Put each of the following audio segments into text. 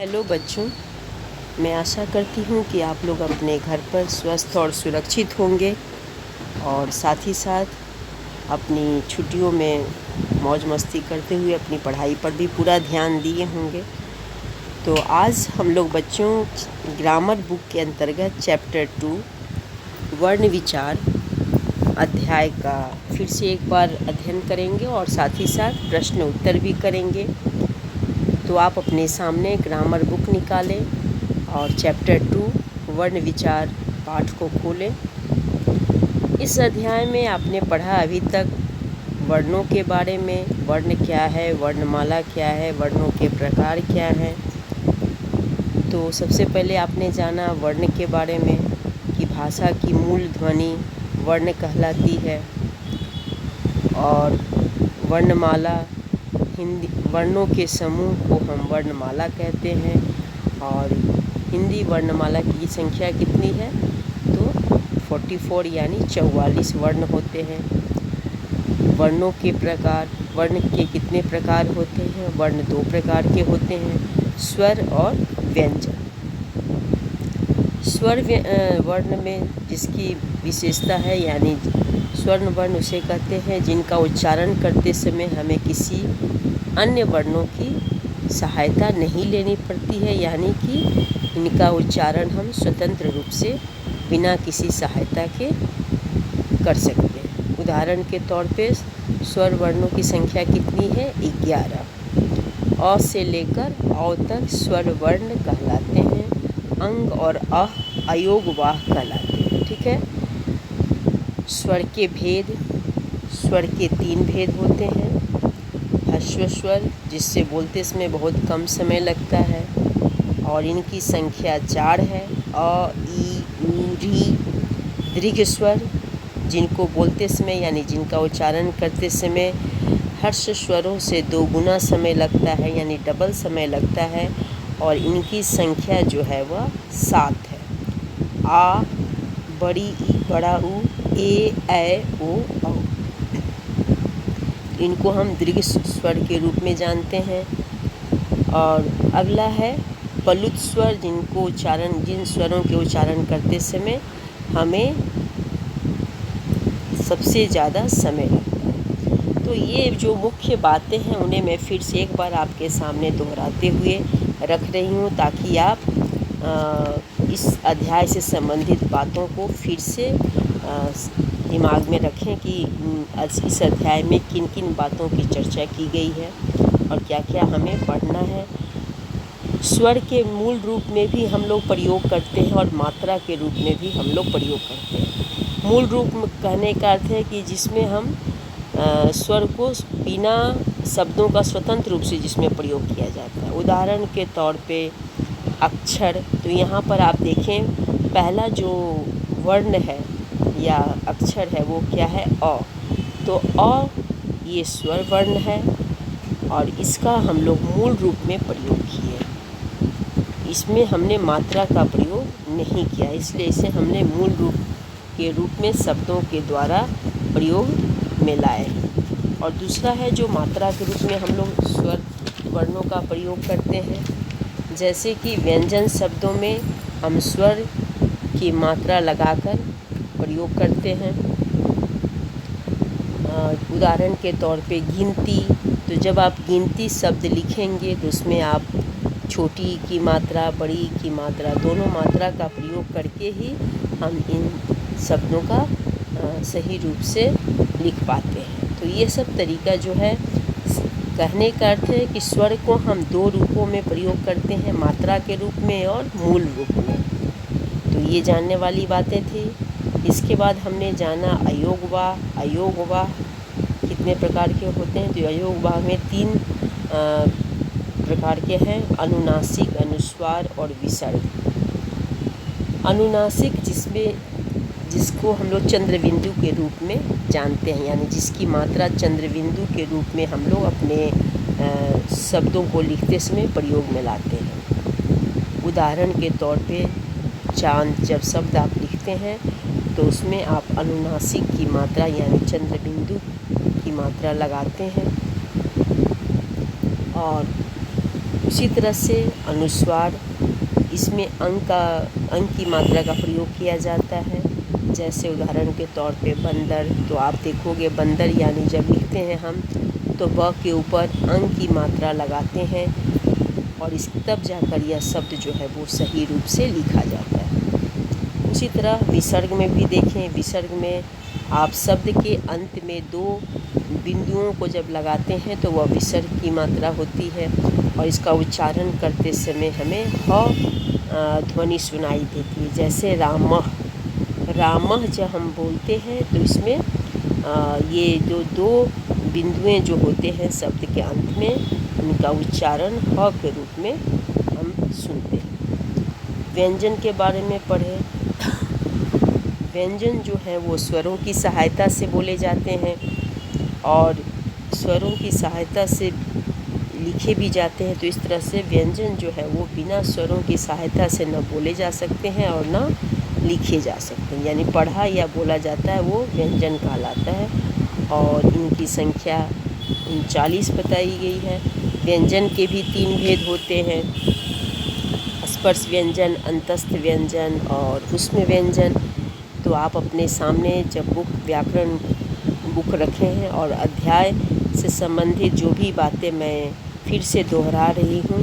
Hello बच्चों, मैं आशा करती हूँ कि आप लोग अपने घर पर स्वस्थ और सुरक्षित होंगे और साथ ही साथ अपनी छुट्टियों में मौज मस्ती करते हुए अपनी पढ़ाई पर भी पूरा ध्यान दिए होंगे। तो आज हम लोग बच्चों ग्रामर बुक के अंतर्गत चैप्टर 2 वर्ण विचार अध्याय का फिर से एक बार अध्ययन करेंगे और साथ ही साथ प्रश्न उत्तर भी करेंगे। तो आप अपने सामने ग्रामर बुक निकालें और चैप्टर 2 वर्ण विचार पाठ को खोलें। इस अध्याय में आपने पढ़ा अभी तक वर्णों के बारे में, वर्ण क्या है, वर्णमाला क्या है, वर्णों के प्रकार क्या हैं। तो सबसे पहले आपने जाना वर्ण के बारे में कि भाषा की मूल ध्वनि वर्ण कहलाती है और वर्णमाला हिंदी वर्णों के समूह को हम वर्णमाला कहते हैं। और हिंदी वर्णमाला की संख्या कितनी है? तो 44 यानी 44 वर्ण होते हैं। वर्णों के प्रकार, वर्ण के कितने प्रकार होते हैं? वर्ण 2 प्रकार के होते हैं, स्वर और व्यंजन। स्वर वर्ण में जिसकी विशेषता है यानी स्वर्ण वर्ण उसे कहते हैं जिनका उच्चारण करते समय हमें किसी अन्य वर्णों की सहायता नहीं लेनी पड़ती है, यानी कि इनका उच्चारण हम स्वतंत्र रूप से बिना किसी सहायता के कर सकते हैं। उदाहरण के तौर पे स्वर वर्णों की संख्या कितनी है? 11। अ से लेकर औ तक स्वर वर्ण कहलाते हैं। अंग और अयोगवाह कहलाते हैं। ठीक है। स्वर के भेद, स्वर के 3 भेद होते हैं। ह्रस्व स्वर जिससे बोलते समय बहुत कम समय लगता है और इनकी संख्या 4 है। अ, ई, उ, री। दीर्घ स्वर जिनको बोलते समय यानी जिनका उच्चारण करते समय हर्ष स्वरों से 2 गुना समय लगता है यानी डबल समय लगता है और इनकी संख्या जो है वह 7 है। आ, बड़ी ई, बड़ा ऊ, ए, ऐ, ओ, औ। इनको हम दीर्घ स्वर के रूप में जानते हैं। और अगला है प्लुत स्वर जिन स्वरों के उच्चारण करते समय हमें सबसे ज़्यादा समय लगता है। तो ये जो मुख्य बातें हैं उन्हें मैं फिर से एक बार आपके सामने दोहराते हुए रख रही हूँ ताकि आप इस अध्याय से संबंधित बातों को फिर से दिमाग में रखें कि इस अध्याय में किन किन बातों की चर्चा की गई है और क्या क्या हमें पढ़ना है। स्वर के मूल रूप में भी हम लोग प्रयोग करते हैं और मात्रा के रूप में भी हम लोग प्रयोग करते हैं। मूल रूप में कहने का अर्थ है कि जिसमें हम स्वर को बिना शब्दों का स्वतंत्र रूप से जिसमें प्रयोग किया जाता है। उदाहरण के तौर पे अक्षर, तो यहाँ पर आप देखें पहला जो वर्ण है या अक्षर है वो क्या है? अ। तो अ ये स्वर वर्ण है और इसका हम लोग मूल रूप में प्रयोग किए। इसमें हमने मात्रा का प्रयोग नहीं किया, इसलिए इसे हमने मूल रूप के रूप में शब्दों के द्वारा प्रयोग में लाए। और दूसरा है जो मात्रा के रूप में हम लोग स्वर वर्णों का प्रयोग करते हैं, जैसे कि व्यंजन शब्दों में हम स्वर की मात्रा लगाकर प्रयोग करते हैं। उदाहरण के तौर पे गिनती, तो जब आप गिनती शब्द लिखेंगे तो उसमें आप छोटी की मात्रा, बड़ी की मात्रा, दोनों मात्रा का प्रयोग करके ही हम इन शब्दों का सही रूप से लिख पाते हैं। तो ये सब तरीका जो है कहने का अर्थ है कि स्वर को हम 2 रूपों में प्रयोग करते हैं, मात्रा के रूप में और मूल रूप में। तो ये जानने वाली बातें थी। इसके बाद हमने जाना अयोगवाह। अयोगवाह कितने प्रकार के होते हैं? तो अयोगवाह में 3 प्रकार के हैं, अनुनासिक, अनुस्वार और विसर्ग। अनुनासिक जिसको हम लोग चंद्रबिंदु के रूप में जानते हैं, यानी जिसकी मात्रा चंद्रबिंदु के रूप में हम लोग अपने शब्दों को लिखते समय प्रयोग में लाते हैं। उदाहरण के तौर पे चांद, जब शब्द आप लिखते हैं तो उसमें आप अनुनासिक की मात्रा यानी चंद्रबिंदु की मात्रा लगाते हैं। और उसी तरह से अनुस्वार, इसमें अंक की मात्रा का प्रयोग किया जाता है। जैसे उदाहरण के तौर पे बंदर, तो आप देखोगे बंदर यानी जब लिखते हैं हम तो ब के ऊपर अंक की मात्रा लगाते हैं और इस तब जाकर यह शब्द जो है वो सही रूप से लिखा जाता है। उसी तरह विसर्ग में भी देखें, विसर्ग में आप शब्द के अंत में 2 बिंदुओं को जब लगाते हैं तो वह विसर्ग की मात्रा होती है और इसका उच्चारण करते समय हमें ह ध्वनि सुनाई देती है। जैसे रामः, रामः जब हम बोलते हैं तो इसमें ये जो 2 बिंदुएं जो होते हैं शब्द के अंत में, उनका उच्चारण ह के रूप में हम सुनते हैं। व्यंजन के बारे में पढ़ें। व्यंजन जो है वो स्वरों की सहायता से बोले जाते हैं और स्वरों की सहायता से लिखे भी जाते हैं। तो इस तरह से व्यंजन जो है वो बिना स्वरों की सहायता से न बोले जा सकते हैं और न लिखे जा सकते हैं, यानी पढ़ा या बोला जाता है वो व्यंजन कहलाता है। और इनकी संख्या 39 बताई गई है। व्यंजन के भी 3 भेद होते हैं, स्पर्श व्यंजन, अंतस्थ व्यंजन और ऊष्म व्यंजन। तो आप अपने सामने जब व्याकरण बुक रखे हैं और अध्याय से संबंधित जो भी बातें मैं फिर से दोहरा रही हूँ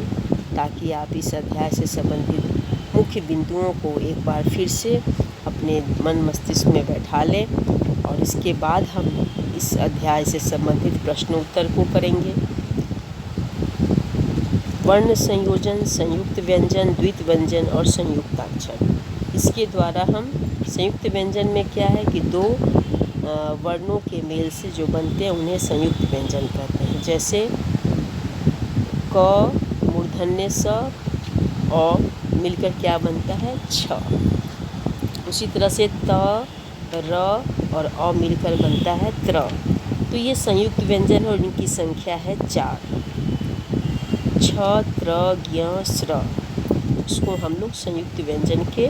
ताकि आप इस अध्याय से संबंधित मुख्य बिंदुओं को एक बार फिर से अपने मन मस्तिष्क में बैठा लें और इसके बाद हम इस अध्याय से संबंधित प्रश्न उत्तर को करेंगे। वर्ण संयोजन, संयुक्त व्यंजन, द्वित व्यंजन और संयुक्ताक्षर। इसके द्वारा हम संयुक्त व्यंजन में क्या है कि 2 वर्णों के मेल से जो बनते हैं उन्हें संयुक्त व्यंजन कहते हैं। जैसे क मूर्धन्य स और मिलकर क्या बनता है छ। उसी तरह से त, र और अ मिलकर बनता है त्र। तो ये संयुक्त व्यंजन है और इनकी संख्या है 4, छ, त्र, ज्ञ, स्र। उसको हम लोग संयुक्त व्यंजन के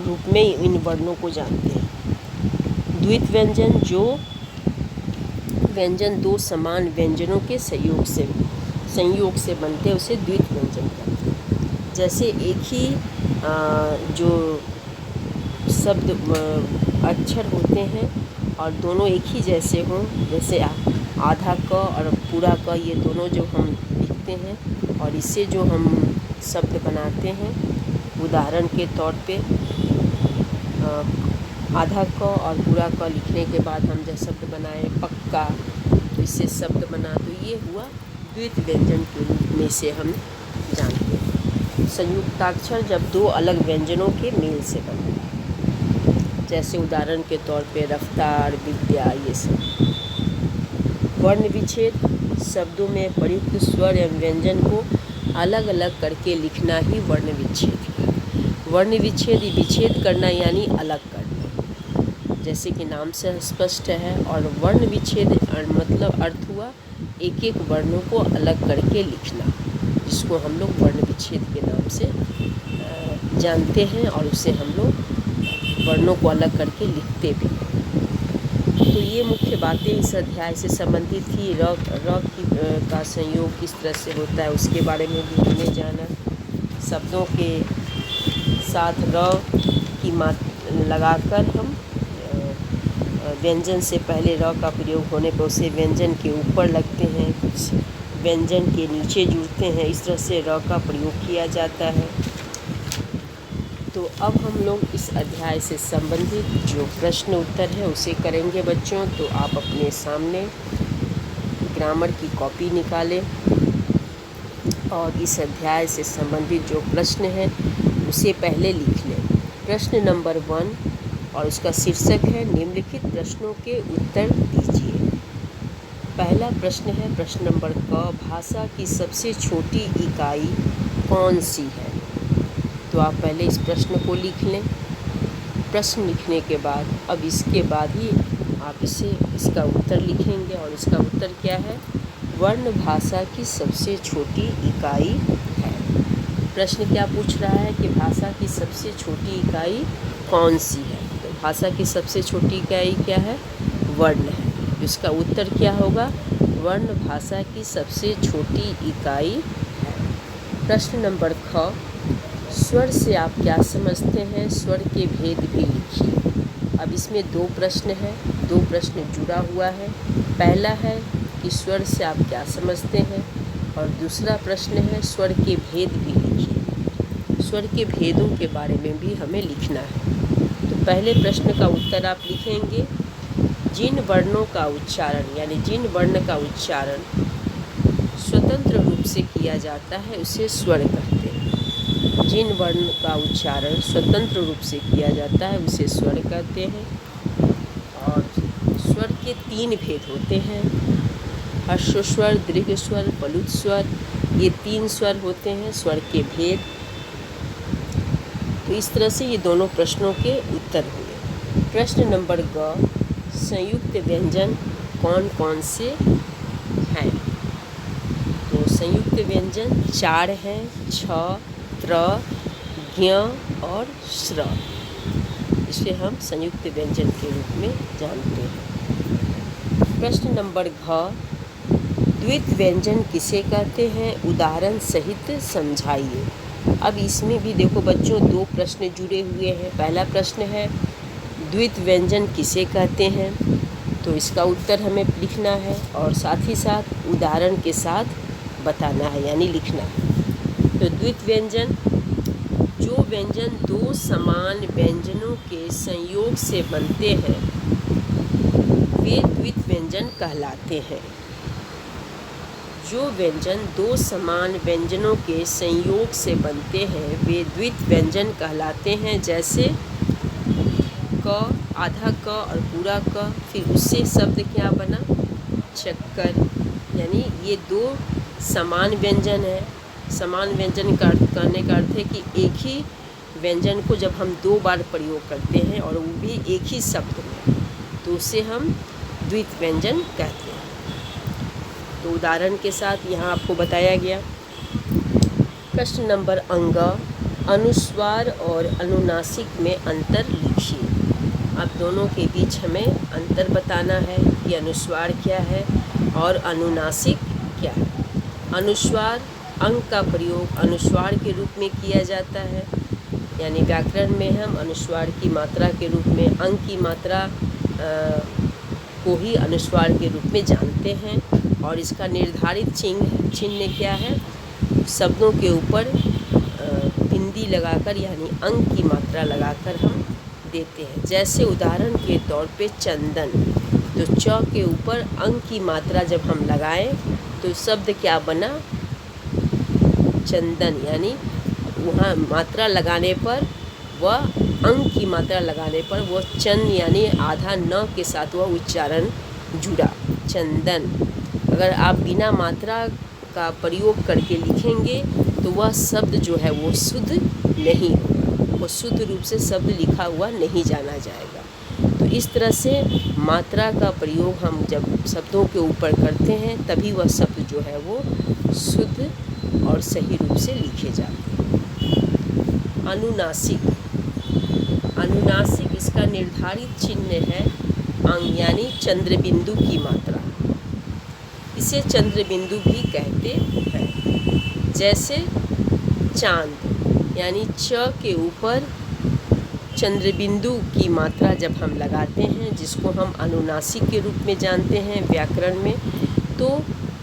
रूप में इन वर्णों को जानते हैं। द्वित व्यंजन, जो व्यंजन 2 समान व्यंजनों के संयोग से बनते हैं उसे द्वित व्यंजन कहते हैं। जैसे एक ही जो शब्द अक्षर होते हैं और दोनों एक ही जैसे हों, जैसे आधा क और पूरा क, ये दोनों जो हम लिखते हैं और इससे जो हम शब्द बनाते हैं, उदाहरण के तौर पे आधा क और पूरा क लिखने के बाद हम जब शब्द बनाए पक्का, तो इससे शब्द बना, तो ये हुआ द्वित व्यंजन के रूप में से हम जानते हैं। संयुक्ताक्षर जब 2 अलग व्यंजनों के मेल से बने, जैसे उदाहरण के तौर पे रफ्तार, विद्या, ये सब। वर्ण विच्छेद, शब्दों में प्रयुक्त स्वर एवं व्यंजन को अलग अलग करके लिखना ही वर्ण विच्छेद है। वर्ण विच्छेद, विच्छेद करना यानी अलग करना, जैसे कि नाम से स्पष्ट है। और वर्ण विच्छेद मतलब अर्थ हुआ एक एक वर्णों को अलग करके लिखना, जिसको हम लोग वर्ण विच्छेद के नाम से जानते हैं और उससे हम लोग वर्णों को अलग करके लिखते भी हैं। तो ये मुख्य बातें इस अध्याय से संबंधित थी। र का संयोग किस तरह से होता है उसके बारे में भी हमने जाना। शब्दों के साथ र की लगाकर हम व्यंजन से पहले र का प्रयोग होने पर उसे व्यंजन के ऊपर लगते हैं, कुछ व्यंजन के नीचे जुड़ते हैं, इस तरह से र का प्रयोग किया जाता है। तो अब हम लोग इस अध्याय से संबंधित जो प्रश्न उत्तर है उसे करेंगे बच्चों। तो आप अपने सामने ग्रामर की कॉपी निकालें और इस अध्याय से संबंधित जो प्रश्न है उसे पहले लिख लें। प्रश्न नंबर 1 और उसका शीर्षक है निम्नलिखित प्रश्नों के उत्तर दीजिए। पहला प्रश्न है प्रश्न नंबर क, भाषा की सबसे छोटी इकाई कौन सी है? तो आप पहले इस प्रश्न को लिख लें। प्रश्न लिखने के बाद अब इसके बाद ही आप इसका उत्तर लिखेंगे और इसका उत्तर क्या है? वर्ण भाषा की सबसे छोटी इकाई है। प्रश्न क्या पूछ रहा है कि भाषा की सबसे छोटी इकाई कौन सी है? तो भाषा की सबसे छोटी इकाई क्या है? वर्ण है। इसका उत्तर क्या होगा? वर्ण भाषा की सबसे छोटी इकाई है। प्रश्न नंबर ख, स्वर से आप क्या समझते हैं, स्वर के भेद भी लिखिए। अब इसमें दो प्रश्न हैं, दो प्रश्न जुड़ा हुआ है। पहला है कि स्वर से आप क्या समझते हैं, और दूसरा प्रश्न है स्वर के भेद भी लिखिए। स्वर के भेदों के बारे में भी हमें लिखना है। तो पहले प्रश्न का उत्तर आप लिखेंगे, जिन वर्णों का उच्चारण यानी जिन वर्ण का उच्चारण स्वतंत्र रूप से किया जाता है उसे स्वर कहते हैं। जिन वर्ण का उच्चारण स्वतंत्र रूप से किया जाता है उसे स्वर कहते हैं। और स्वर के तीन भेद होते हैं, ह्रस्व, दीर्घ स्वर, प्लुत स्वर। ये तीन स्वर होते हैं स्वर के भेद। तो इस तरह से ये दोनों प्रश्नों के उत्तर हुए। प्रश्न नंबर ग, संयुक्त व्यंजन कौन कौन से हैं। तो संयुक्त व्यंजन 4 हैं, छ, त्र, ज्ञ और श्र। इसे हम संयुक्त व्यंजन के रूप में जानते हैं। प्रश्न नंबर घ, द्वित व्यंजन किसे कहते हैं, उदाहरण सहित समझाइए। अब इसमें भी देखो बच्चों दो प्रश्न जुड़े हुए हैं। पहला प्रश्न है द्वित व्यंजन किसे कहते हैं, तो इसका उत्तर हमें लिखना है और साथ ही साथ उदाहरण के साथ बताना है यानी लिखना है। तो द्वित व्यंजन, जो व्यंजन दो समान व्यंजनों के संयोग से बनते हैं वे द्वित व्यंजन कहलाते हैं। जो व्यंजन दो समान व्यंजनों के संयोग से बनते हैं वे द्वित व्यंजन कहलाते हैं। जैसे क, आधा क और पूरा क, फिर उससे शब्द क्या बना, चक्कर। यानी ये दो समान व्यंजन है। समान व्यंजन का अर्थ करने का अर्थ है कि एक ही व्यंजन को जब हम दो बार प्रयोग करते हैं और वो भी एक ही शब्द में, तो उसे हम द्वित व्यंजन कहते हैं। तो उदाहरण के साथ यहाँ आपको बताया गया। प्रश्न नंबर अंग, अनुस्वार और अनुनासिक में अंतर लिखिए। अब दोनों के बीच हमें अंतर बताना है कि अनुस्वार क्या है और अनुनासिक क्या है। अनुस्वार, अंग का प्रयोग अनुस्वार के रूप में किया जाता है, यानी व्याकरण में हम अनुस्वार की मात्रा के रूप में अंग की मात्रा को ही अनुस्वार के रूप में जानते हैं। और इसका निर्धारित चिन्ह क्या है, शब्दों के ऊपर बिंदी लगाकर यानी अंग की मात्रा लगाकर हम देते हैं। जैसे उदाहरण के तौर पे चंदन, तो च के ऊपर अंग की मात्रा जब हम लगाएं तो शब्द क्या बना, चंदन। यानी वहाँ मात्रा लगाने पर वह अंग की मात्रा लगाने पर वह चंद यानी आधा न के साथ वह उच्चारण जुड़ा, चंदन। अगर आप बिना मात्रा का प्रयोग करके लिखेंगे तो वह शब्द जो है वो शुद्ध नहीं होगा, वो शुद्ध रूप से शब्द लिखा हुआ नहीं जाना जाएगा। तो इस तरह से मात्रा का प्रयोग हम जब शब्दों के ऊपर करते हैं तभी वह शब्द जो है वो शुद्ध और सही रूप से लिखे जाते हैं। अनुनासिक, अनुनासिक इसका निर्धारित चिन्ह है अंग यानी चंद्रबिंदु की मात्रा, इसे चंद्रबिंदु भी कहते हैं। जैसे चांद यानी च के ऊपर चंद्रबिंदु की मात्रा जब हम लगाते हैं, जिसको हम अनुनासिक के रूप में जानते हैं व्याकरण में, तो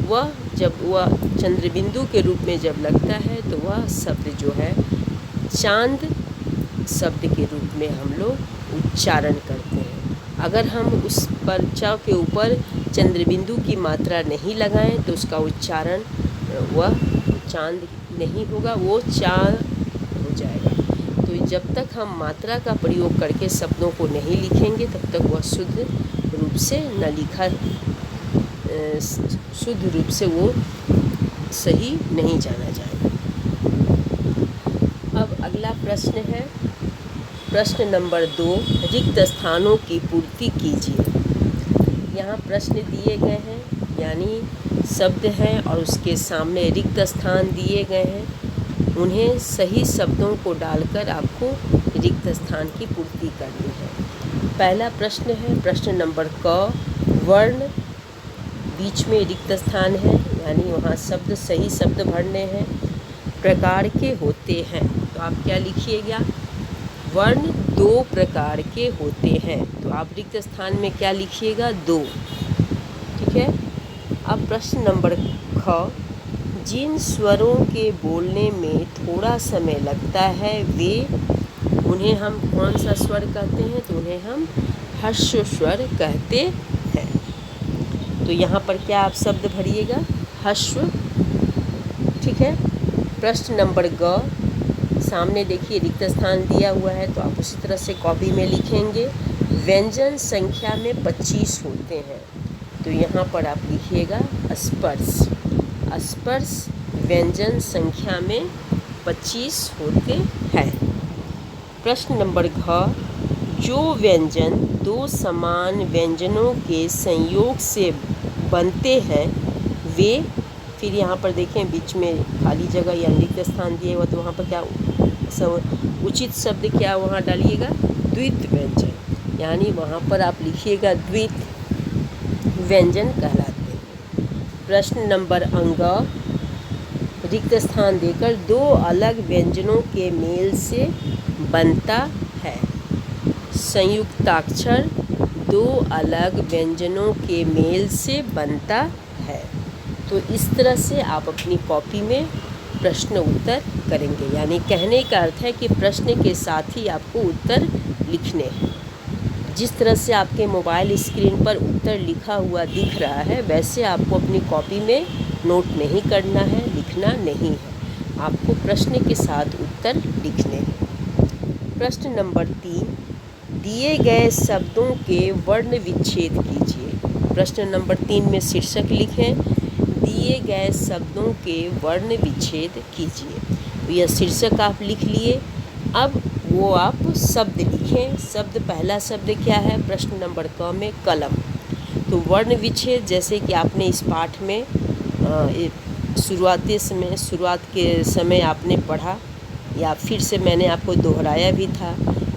वह जब वह चंद्रबिंदु के रूप में जब लगता है तो वह शब्द जो है चांद शब्द के रूप में हम लोग उच्चारण करते हैं। अगर हम उस पर च के ऊपर चंद्रबिंदु की मात्रा नहीं लगाएं तो उसका उच्चारण वह चांद नहीं होगा, वो चांद हो जाएगा। तो जब तक हम मात्रा का प्रयोग करके शब्दों को नहीं लिखेंगे तब तक वह शुद्ध रूप से न लिखा, शुद्ध रूप से वो सही नहीं जाना जाएगा। अब अगला प्रश्न है प्रश्न नंबर 2, रिक्त स्थानों की पूर्ति कीजिए। यहाँ प्रश्न दिए गए हैं यानी शब्द हैं और उसके सामने रिक्त स्थान दिए गए हैं, उन्हें सही शब्दों को डालकर आपको रिक्त स्थान की पूर्ति करनी है। पहला प्रश्न है प्रश्न नंबर क, वर्ण बीच में रिक्त स्थान है, यानी वहाँ शब्द सही शब्द भरने हैं। प्रकार के होते हैं, तो आप क्या लिखिएगा, वर्ण 2 प्रकार के होते हैं, तो आप रिक्त स्थान में क्या लिखिएगा, 2। ठीक है। अब प्रश्न नंबर ख, जिन स्वरों के बोलने में थोड़ा समय लगता है वे, उन्हें हम कौन सा स्वर कहते हैं, तो उन्हें हम ह्रस्व स्वर कहते हैं। तो यहाँ पर क्या आप शब्द भरिएगा, ह्रस्व। ठीक है। प्रश्न नंबर ग, सामने देखिए रिक्त स्थान दिया हुआ है, तो आप उसी तरह से कॉपी में लिखेंगे। व्यंजन संख्या में 25 होते हैं, तो यहाँ पर आप लिखिएगा स्पर्श। स्पर्श व्यंजन संख्या में 25 होते हैं। प्रश्न नंबर घ, जो व्यंजन 2 समान व्यंजनों के संयोग से बनते हैं वे, फिर यहाँ पर देखें बीच में खाली जगह या रिक्त स्थान दिए हुआ, तो वहाँ पर क्या उचित शब्द क्या वहाँ डालिएगा, द्वित व्यंजन, यानी वहाँ पर आप लिखिएगा द्वित व्यंजन कहलाते हैं। प्रश्न नंबर अंग, रिक्त स्थान देकर 2 अलग व्यंजनों के मेल से बनता है। संयुक्ताक्षर 2 अलग व्यंजनों के मेल से बनता है। तो इस तरह से आप अपनी कॉपी में प्रश्न उत्तर करेंगे, यानी कहने का अर्थ है कि प्रश्न के साथ ही आपको उत्तर लिखने हैं। जिस तरह से आपके मोबाइल स्क्रीन पर उत्तर लिखा हुआ दिख रहा है, वैसे आपको अपनी कॉपी में नोट नहीं करना है, लिखना नहीं है, आपको प्रश्न के साथ उत्तर लिखने हैं। प्रश्न नंबर 3, दिए गए शब्दों के वर्ण विच्छेद कीजिए। प्रश्न नंबर 3 में शीर्षक लिखें, दिए गए शब्दों के वर्ण विच्छेद कीजिए। तो यह शीर्षक आप लिख लिए। अब वो आप शब्द लिखें। शब्द, पहला शब्द क्या है, प्रश्न नंबर क में कलम। तो वर्ण विच्छेद, जैसे कि आपने इस पाठ में शुरुआत के समय आपने पढ़ा, या फिर से मैंने आपको दोहराया भी था।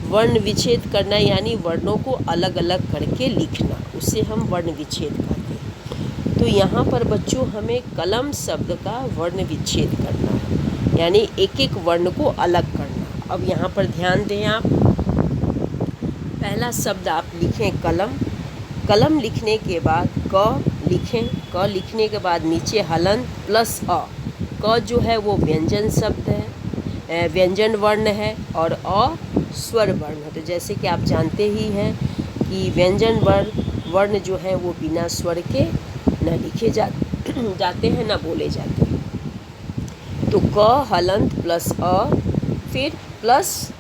वर्ण विच्छेद करना यानी वर्णों को अलग अलग करके लिखना, उसे हम वर्ण विच्छेद कहते हैं। तो यहाँ पर बच्चों हमें कलम शब्द का वर्ण विच्छेद करना है, यानी एक एक वर्ण को अलग करना। अब यहाँ पर ध्यान दें आप, पहला शब्द आप लिखें कलम। कलम लिखने के बाद क लिखें। क लिखने के बाद नीचे हलंत प्लस अ। क जो है वो व्यंजन शब्द है, व्यंजन वर्ण है, और अ स्वर वर्ण है। तो जैसे कि आप जानते ही हैं कि व्यंजन वर्ण जो है वो बिना स्वर के न लिखे जाते हैं, न बोले जाते हैं। तो क हलंत प्लस अ, फिर प्लस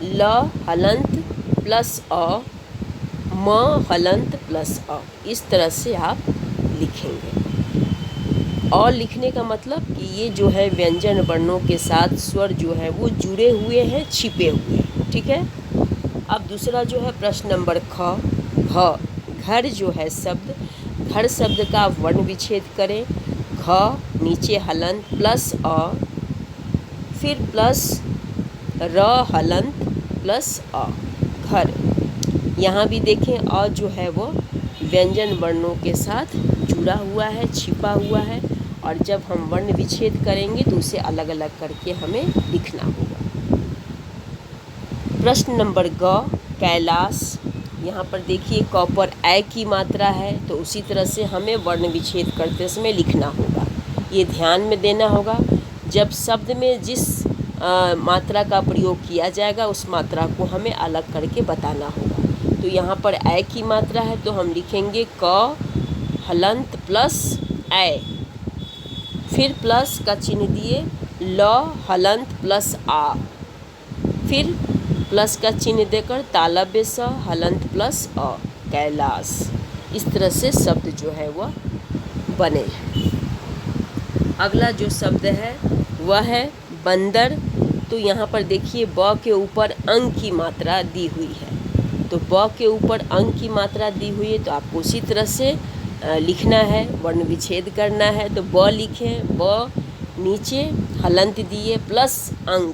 ल हलंत प्लस अ, म हलंत प्लस अ, इस तरह से आप लिखेंगे। और लिखने का मतलब कि ये जो है व्यंजन वर्णों के साथ स्वर जो है वो जुड़े हुए हैं, छिपे हुए हैं। ठीक है। अब दूसरा जो है प्रश्न नंबर ख, घ, घर जो है शब्द, घर शब्द का वर्ण विच्छेद करें। घ नीचे हलंत प्लस अ, फिर प्लस र हलंत प्लस अ, घर। यहाँ भी देखें अ जो है वो व्यंजन वर्णों के साथ जुड़ा हुआ है, छिपा हुआ है, और जब हम वर्ण विच्छेद करेंगे तो उसे अलग अलग करके हमें लिखना होगा। प्रश्न नंबर ग, कैलाश। यहाँ पर देखिए क पर ए की मात्रा है, तो उसी तरह से हमें वर्ण विच्छेद करते समय लिखना होगा। ये ध्यान में देना होगा, जब शब्द में जिस मात्रा का प्रयोग किया जाएगा उस मात्रा को हमें अलग करके बताना होगा। तो यहाँ पर ए की मात्रा है, तो हम लिखेंगे क हलंत प्लस ए, फिर प्लस का चिन्ह दिए, ल हलंत प्लस आ, फिर प्लस का चिन्ह देकर तालव्य स हलंत प्लस अ, कैलाश। इस तरह से शब्द जो है वह बने। अगला जो शब्द है वह है बंदर। तो यहाँ पर देखिए ब के ऊपर अंग की मात्रा दी हुई है, तो ब के ऊपर अंग की मात्रा दी हुई है, तो आपको उसी तरह से लिखना है, वर्ण विच्छेद करना है। तो ब लिखें, ब नीचे हलंत दिए प्लस अंग,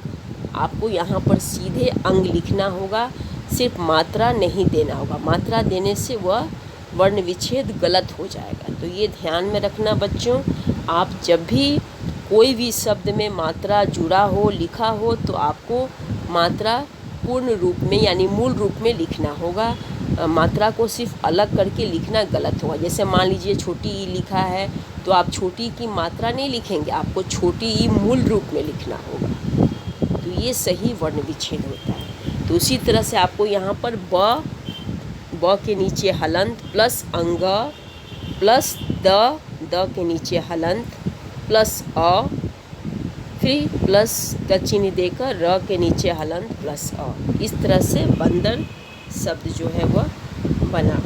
आपको यहाँ पर सीधे अंग लिखना होगा, सिर्फ मात्रा नहीं देना होगा। मात्रा देने से वह वर्ण विच्छेद गलत हो जाएगा। तो ये ध्यान में रखना बच्चों, आप जब भी कोई भी शब्द में मात्रा जुड़ा हो, लिखा हो, तो आपको मात्रा पूर्ण रूप में यानी मूल रूप में लिखना होगा। मात्रा को सिर्फ अलग करके लिखना गलत होगा। जैसे मान लीजिए छोटी ई लिखा है तो आप छोटी की मात्रा नहीं लिखेंगे, आपको छोटी ई मूल रूप में लिखना होगा। तो ये सही वर्ण विच्छेद होता है। तो उसी तरह से आपको यहाँ पर ब के नीचे हलंत प्लस अंग प्लस द के नीचे हलंत प्लस अ, फिर प्लस का चिन्ह देकर र के नीचे हलंत प्लस अ। इस तरह से बंदर शब्द जो है वह बना।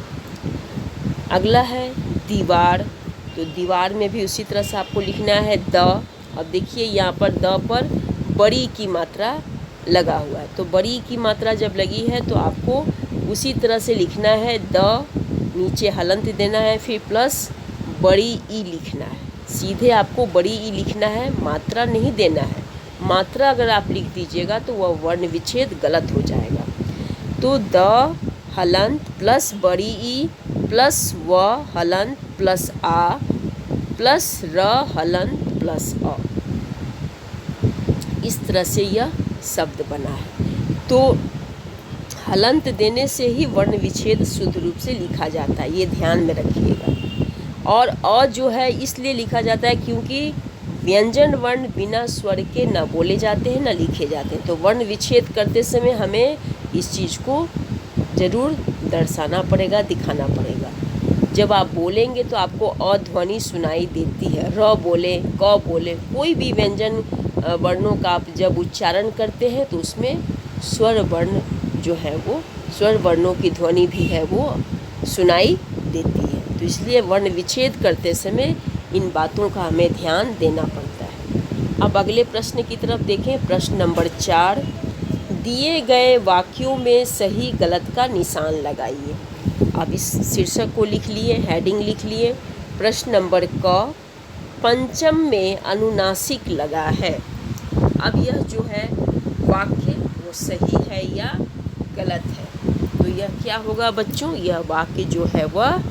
अगला है दीवार। तो दीवार में भी उसी तरह से आपको लिखना है द। अब देखिए यहाँ पर द पर बड़ी की मात्रा लगा हुआ है, तो बड़ी की मात्रा जब लगी है तो आपको उसी तरह से लिखना है द, नीचे हलंत देना है, फिर प्लस बड़ी ई लिखना है। सीधे आपको बड़ी ई लिखना है, मात्रा नहीं देना है। मात्रा अगर आप लिख दीजिएगा तो वह वर्ण विच्छेद गलत हो जाएगा। तो द हलंत प्लस बड़ी ई प्लस व हलंत प्लस आ प्लस र हलंत प्लस अ। इस तरह से यह शब्द बना है। तो हलंत देने से ही वर्ण विच्छेद शुद्ध रूप से लिखा जाता है, ये ध्यान में रखिएगा। और अ जो है इसलिए लिखा जाता है क्योंकि व्यंजन वर्ण बिना स्वर के न बोले जाते हैं न लिखे जाते हैं। तो वर्ण विच्छेद करते समय हमें इस चीज़ को ज़रूर दर्शाना पड़ेगा, दिखाना पड़ेगा। जब आप बोलेंगे तो आपको अ ध्वनि सुनाई देती है। र बोले, क बोले, कोई भी व्यंजन वर्णों का आप जब उच्चारण करते हैं तो उसमें स्वर वर्ण जो है वो स्वर वर्णों की ध्वनि भी है वो सुनाई देती है। तो इसलिए वर्ण विच्छेद करते समय इन बातों का हमें ध्यान देना पड़ता है। अब अगले प्रश्न की तरफ देखें। प्रश्न नंबर 4, दिए गए वाक्यों में सही गलत का निशान लगाइए। अब इस शीर्षक को लिख लिए, हेडिंग लिख लिए। प्रश्न नंबर क, पंचम में अनुनासिक लगा है। अब यह जो है वाक्य वो सही है या गलत है? तो यह क्या होगा बच्चों? यह वाक्य जो है वह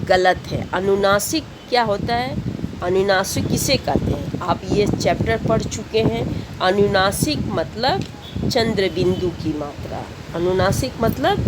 गलत है। अनुनासिक क्या होता है? अनुनासिक किसे कहते हैं? आप ये चैप्टर पढ़ चुके हैं। अनुनासिक मतलब चंद्र बिंदु की मात्रा। अनुनासिक मतलब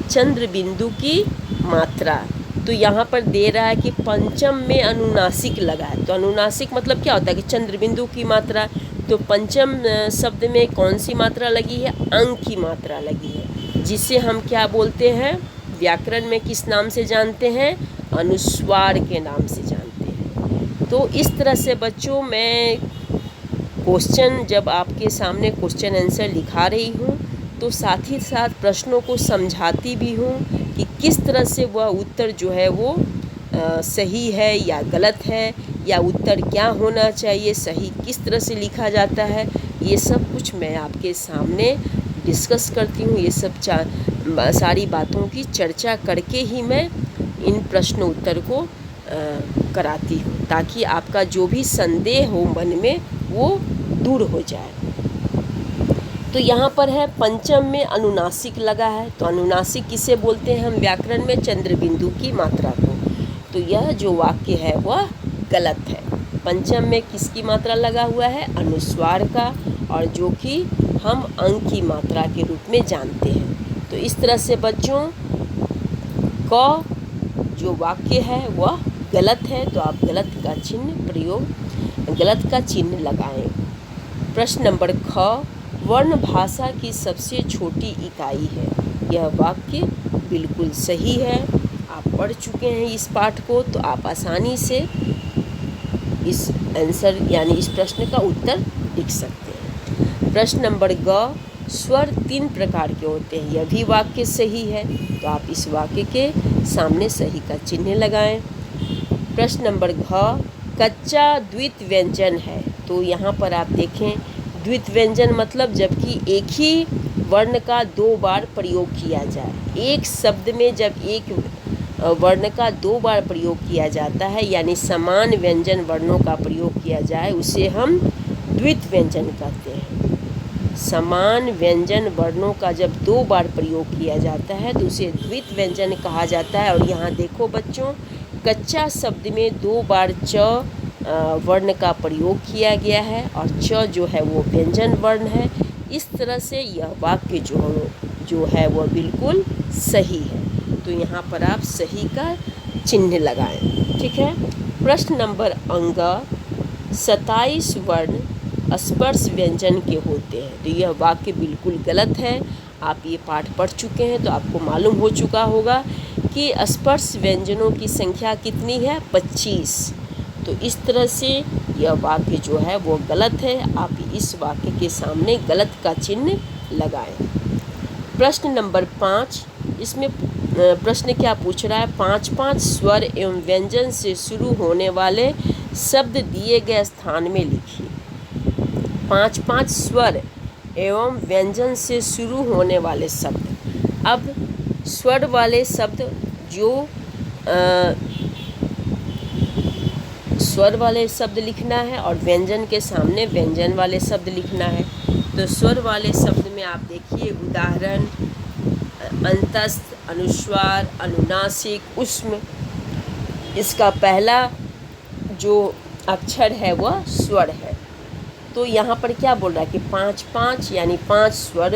चंद्र बिंदु की मात्रा। तो यहाँ पर दे रहा है कि पंचम में अनुनासिक लगा है। तो अनुनासिक मतलब क्या होता है? कि चंद्र बिंदु की मात्रा। तो पंचम शब्द में कौन सी मात्रा लगी है? अंग की मात्रा लगी है, जिसे हम क्या बोलते हैं? व्याकरण में किस नाम से जानते हैं? अनुस्वार के नाम से जानते हैं। तो इस तरह से बच्चों मैं क्वेश्चन जब आपके सामने क्वेश्चन आंसर लिखा रही हूँ तो साथ ही साथ प्रश्नों को समझाती भी हूँ कि किस तरह से वह उत्तर जो है वो सही है या गलत है, या उत्तर क्या होना चाहिए, सही किस तरह से लिखा जाता है। ये सब कुछ मैं आपके सामने डिस्कस करती हूँ। ये सब सारी बातों की चर्चा करके ही मैं इन प्रश्न उत्तर को कराती हूँ, ताकि आपका जो भी संदेह हो मन में वो दूर हो जाए। तो यहाँ पर है पंचम में अनुनासिक लगा है। तो अनुनासिक किसे बोलते हैं हम व्याकरण में? चंद्र बिंदु की मात्रा को। तो यह जो वाक्य है वह गलत है। पंचम में किसकी मात्रा लगा हुआ है? अनुस्वार का, और जो कि हम अंग की मात्रा के रूप में जानते हैं। तो इस तरह से बच्चों क जो वाक्य है वह गलत है। तो आप गलत का चिन्ह लगाएं। प्रश्न नंबर ख, वर्ण भाषा की सबसे छोटी इकाई है। यह वाक्य बिल्कुल सही है। आप पढ़ चुके हैं इस पाठ को, तो आप आसानी से इस आंसर यानी इस प्रश्न का उत्तर लिख सकते हैं। प्रश्न नंबर ग, स्वर 3 प्रकार के होते हैं। यह भी वाक्य सही है। तो आप इस वाक्य के सामने सही का चिन्ह लगाएं। प्रश्न नंबर घ, कच्चा द्वित व्यंजन है। तो यहाँ पर आप देखें, द्वित व्यंजन मतलब जबकि एक ही वर्ण का 2 बार प्रयोग किया जाए। एक शब्द में जब एक वर्ण का 2 बार प्रयोग किया जाता है, यानी समान व्यंजन वर्णों का प्रयोग किया जाए, उसे हम द्वित व्यंजन कहते हैं। समान व्यंजन वर्णों का जब 2 बार प्रयोग किया जाता है तो उसे द्वित व्यंजन कहा जाता है। और यहाँ देखो बच्चों, कच्चा शब्द में 2 बार च वर्ण का प्रयोग किया गया है और च जो है वो व्यंजन वर्ण है। इस तरह से यह वाक्य जो है वह बिल्कुल सही है। तो यहाँ पर आप सही का चिन्ह लगाएं। ठीक है। प्रश्न नंबर अंग 27 वर्ण स्पर्श व्यंजन के होते हैं। तो यह वाक्य बिल्कुल गलत है। आप ये पाठ पढ़ चुके हैं तो आपको मालूम हो चुका होगा कि स्पर्श व्यंजनों की संख्या कितनी है, 25। तो इस तरह से यह वाक्य जो है वो गलत है। आप इस वाक्य के सामने गलत का चिन्ह लगाएं। प्रश्न नंबर 5, इसमें प्रश्न क्या पूछ रहा है, 5-5 स्वर एवं व्यंजन से शुरू होने वाले शब्द दिए गए स्थान में लिखिए। 5-5 स्वर एवं व्यंजन से शुरू होने वाले शब्द। अब स्वर वाले शब्द जो स्वर वाले शब्द लिखना है और व्यंजन के सामने व्यंजन वाले शब्द लिखना है। तो स्वर वाले शब्द में आप देखिए उदाहरण अंतस्थ, अनुस्वार, अनुनासिक, ऊष्म। इसका पहला जो अक्षर है वह स्वर है। तो यहाँ पर क्या बोल रहा है कि 5-5 यानी 5 स्वर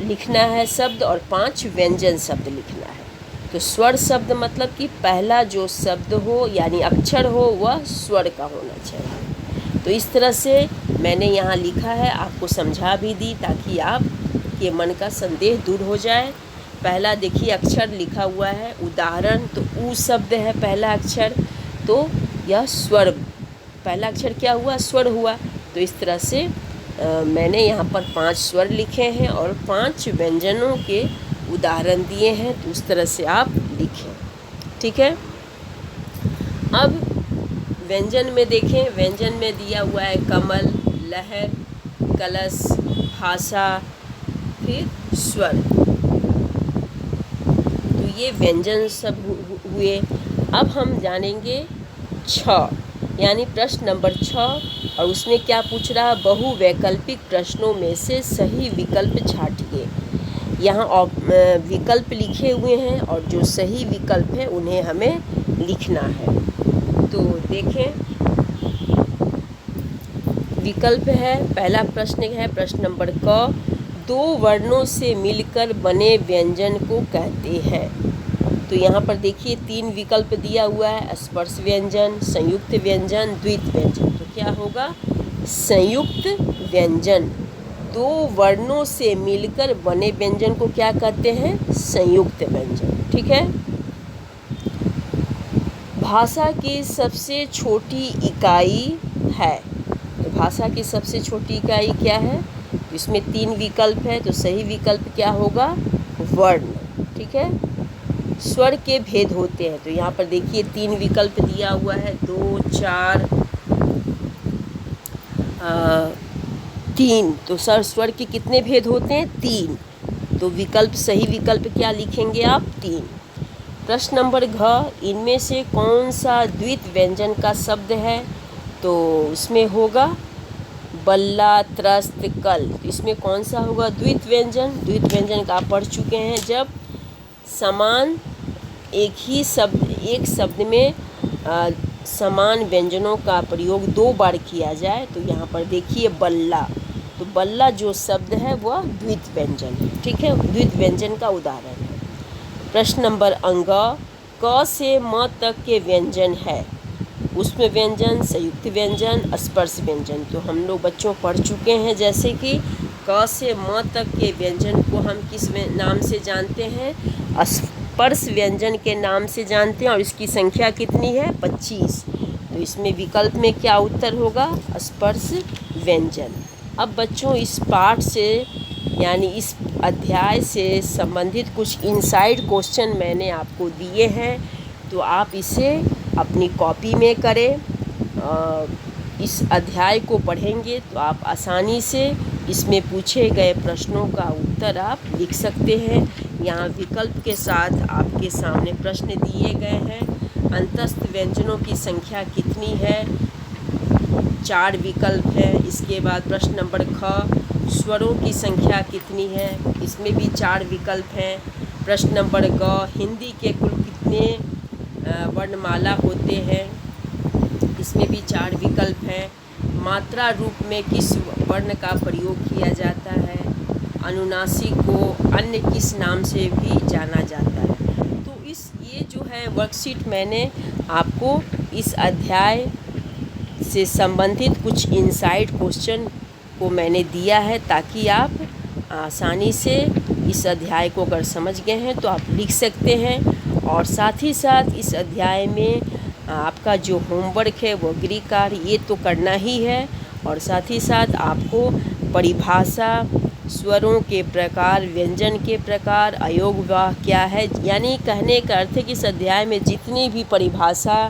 लिखना है शब्द और 5 व्यंजन शब्द लिखना है। तो स्वर शब्द मतलब कि पहला जो शब्द हो यानी अक्षर हो वह स्वर का होना चाहिए। तो इस तरह से मैंने यहाँ लिखा है, आपको समझा भी दी ताकि आप के मन का संदेह दूर हो जाए। पहला देखिए अक्षर लिखा हुआ है उदाहरण, तो ऊ शब्द है पहला अक्षर, तो यह स्वर, पहला अक्षर क्या हुआ, स्वर हुआ। तो इस तरह से मैंने यहाँ पर 5 स्वर लिखे हैं और 5 व्यंजनों के उदाहरण दिए हैं। तो उस तरह से आप लिखें। ठीक है। अब व्यंजन में देखें, व्यंजन में दिया हुआ है कमल, लहर, कलश, भाषा, फिर स्वर। तो ये व्यंजन सब हुए। अब हम जानेंगे 6 यानी प्रश्न नंबर 6, और उसमें क्या पूछ रहा है, बहुवैकल्पिक प्रश्नों में से सही विकल्प छांटिए। यहाँ विकल्प लिखे हुए हैं और जो सही विकल्प है उन्हें हमें लिखना है। तो देखें विकल्प है, पहला प्रश्न है प्रश्न नंबर क, 2 वर्णों से मिलकर बने व्यंजन को कहते हैं। तो यहाँ पर देखिए 3 विकल्प दिया हुआ है, स्पर्श व्यंजन, संयुक्त व्यंजन, द्वित व्यंजन। तो क्या होगा, संयुक्त व्यंजन। 2 वर्णों से मिलकर बने व्यंजन को क्या कहते हैं, संयुक्त व्यंजन। ठीक है। भाषा की सबसे छोटी इकाई है। तो भाषा की सबसे छोटी इकाई क्या है, तो इसमें 3 विकल्प है। तो सही विकल्प क्या होगा, वर्ण। ठीक है। स्वर के भेद होते हैं। तो यहाँ पर देखिए 3 विकल्प दिया हुआ है, 2, 4, 3। तो स्वर के कितने भेद होते हैं, 3। तो विकल्प, सही विकल्प क्या लिखेंगे आप, 3। प्रश्न नंबर घ, इनमें से कौन सा द्वित व्यंजन का शब्द है। तो उसमें होगा बल्ला, त्रस्त, कल। तो इसमें कौन सा होगा, द्वित व्यंजन। द्वित व्यंजन का आप पढ़ चुके हैं, जब समान एक शब्द में समान व्यंजनों का प्रयोग 2 बार किया जाए। तो यहाँ पर देखिए बल्ला, तो बल्ला जो शब्द है वह द्वित व्यंजन है। ठीक है, द्वित व्यंजन का उदाहरण है। प्रश्न नंबर अंग, क से म तक के व्यंजन है। उसमें व्यंजन, संयुक्त व्यंजन, स्पर्श व्यंजन। तो हम लोग बच्चों पढ़ चुके हैं, जैसे कि क से म तक के व्यंजन को हम किस नाम से जानते हैं, स्पर्श व्यंजन के नाम से जानते हैं, और इसकी संख्या कितनी है, 25। तो इसमें विकल्प में क्या उत्तर होगा, स्पर्श व्यंजन। अब बच्चों इस पाठ से यानी इस अध्याय से संबंधित कुछ इनसाइड क्वेश्चन मैंने आपको दिए हैं। तो आप इसे अपनी कॉपी में करें। इस अध्याय को पढ़ेंगे तो आप आसानी से इसमें पूछे गए प्रश्नों का उत्तर आप लिख सकते हैं। यहाँ विकल्प के साथ आपके सामने प्रश्न दिए गए हैं। अंतस्थ व्यंजनों की संख्या कितनी है, 4 विकल्प है। इसके बाद प्रश्न नंबर ख, स्वरों की संख्या कितनी है, इसमें भी 4 विकल्प हैं। प्रश्न नंबर ग, हिंदी के कुल कितने वर्णमाला होते हैं, इसमें भी 4 विकल्प हैं। मात्रा रूप में किस वर्ण का प्रयोग किया जाता है, अनुनासिक को अन्य किस नाम से भी जाना जाता है। तो ये जो है वर्कशीट मैंने आपको इस अध्याय से संबंधित कुछ इनसाइड क्वेश्चन को मैंने दिया है, ताकि आप आसानी से इस अध्याय को अगर समझ गए हैं तो आप लिख सकते हैं। और साथ ही साथ इस अध्याय में आपका जो होमवर्क है वो गृह कार्य ये तो करना ही है, और साथ ही साथ आपको परिभाषा, स्वरों के प्रकार, व्यंजन के प्रकार, अयोगवाह क्या है, यानी कहने का अर्थ है कि इस अध्याय में जितनी भी परिभाषा,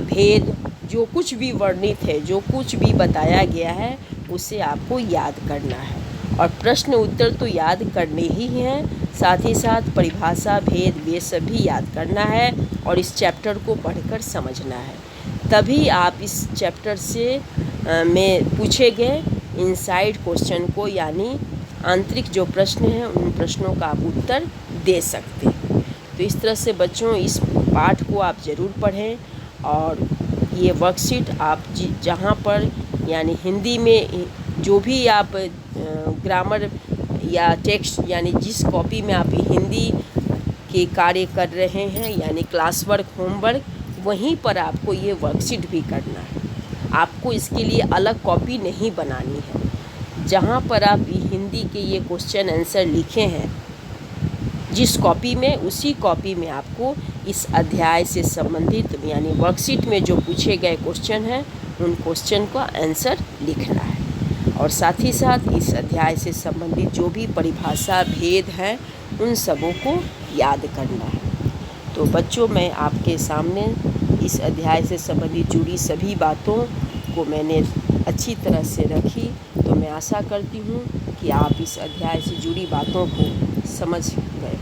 भेद, जो कुछ भी वर्णित है, जो कुछ भी बताया गया है, उसे आपको याद करना है। और प्रश्न उत्तर तो याद करने ही हैं, साथ ही साथ परिभाषा, भेद, वे सब भी याद करना है और इस चैप्टर को पढ़कर समझना है। तभी आप इस चैप्टर से में पूछे गए इनसाइड क्वेश्चन को, यानी आंतरिक जो प्रश्न हैं उन प्रश्नों का आप उत्तर दे सकते हैं। तो इस तरह से बच्चों इस पाठ को आप ज़रूर पढ़ें, और ये वर्कशीट आप जहाँ पर यानी हिंदी में जो भी आप ग्रामर या टेक्स्ट, यानी जिस कॉपी में आप हिंदी के कार्य कर रहे हैं, यानी क्लास वर्क, होमवर्क, वहीं पर आपको ये वर्कशीट भी करना है। आपको इसके लिए अलग कॉपी नहीं बनानी है। जहाँ पर आप हिंदी के ये क्वेश्चन आंसर लिखे हैं जिस कॉपी में, उसी कॉपी में आपको इस अध्याय से संबंधित यानी वर्कशीट में जो पूछे गए क्वेश्चन हैं उन क्वेश्चन का आंसर लिखना है। और साथ ही साथ इस अध्याय से संबंधित जो भी परिभाषा, भेद हैं, उन सबों को याद करना है। तो बच्चों, मैं आपके सामने इस अध्याय से संबंधित जुड़ी सभी बातों को मैंने अच्छी तरह से रखी। तो मैं आशा करती हूँ कि आप इस अध्याय से जुड़ी बातों को समझ गए।